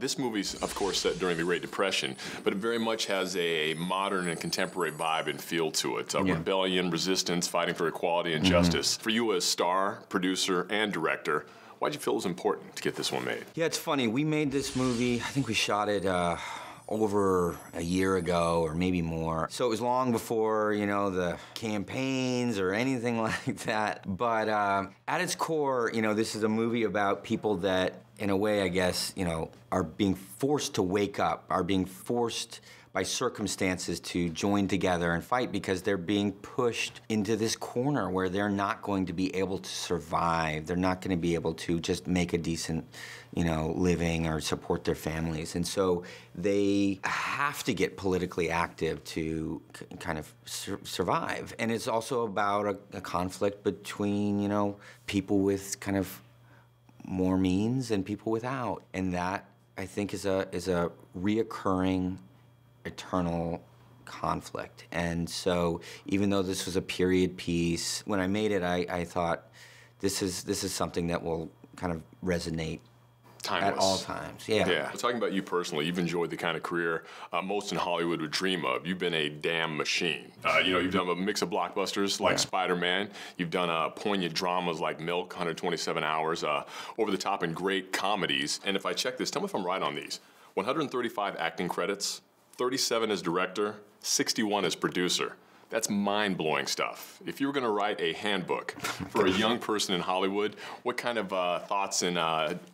This movie's, of course, set during the Great Depression, but it very much has a modern and contemporary vibe and feel to it. Rebellion, resistance, fighting for equality and justice. For you as star, producer, and director, why'd you feel it was important to get this one made? Yeah, it's funny. We made this movie, I think we shot it over a year ago or maybe more. So it was long before, you know, the campaigns or anything like that. But at its core, you know, this is a movie about people that, in a way, I guess, you know, are being forced to wake up, are being forced by circumstances to join together and fight because they're being pushed into this corner where they're not going to be able to survive. They're not going to be able to just make a decent, you know, living or support their families. And so they have to get politically active to kind of survive. And it's also about a conflict between, you know, people with kind of more means and people without. And that, I think, is a reoccurring, eternal conflict. And so even though this was a period piece, when I made it, I thought this is something that will kind of resonate timeless. At all times. Yeah. Talking about you personally, you've enjoyed the kind of career most in Hollywood would dream of. You've been a damn machine. You know, you've done a mix of blockbusters like Spider-Man. You've done poignant dramas like Milk, 127 Hours, over the top and great comedies. And if I check this, tell me if I'm right on these. 135 acting credits, 37 as director, 61 as producer. That's mind-blowing stuff. If you were going to write a handbook for a young person in Hollywood, what kind of thoughts and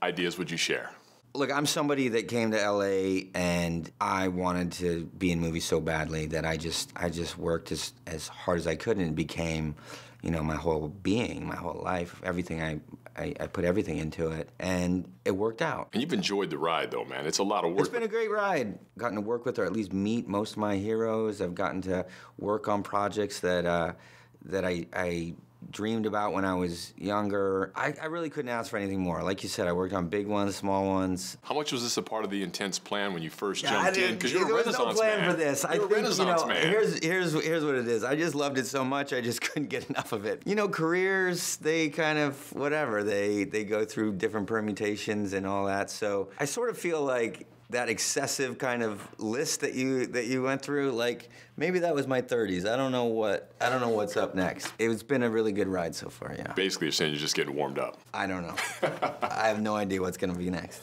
ideas would you share? Look, I'm somebody that came to LA and I wanted to be in movies so badly that I just worked as hard as I could, and it became, you know, my whole being, my whole life, everything. I put everything into it, and it worked out. And you've enjoyed the ride, though, man. It's a lot of work. It's been a great ride. Gotten to work with, or at least meet most of my heroes. I've gotten to work on projects that I dreamed about when I was younger. I really couldn't ask for anything more. Like you said, I worked on big ones, small ones. How much was this a part of the intense plan when you first jumped in? Because you're a Renaissance man. There was no plan for this. You're a Renaissance man. Here's what it is. I just loved it so much, I just couldn't get enough of it. You know, careers, they kind of, whatever, they go through different permutations and all that. So I sort of feel like that excessive kind of list that you went through, like maybe that was my 30s. I don't know what's up next. It's been a really good ride so far, yeah. Basically, you're saying you're just getting warmed up. I don't know. I have no idea what's gonna be next.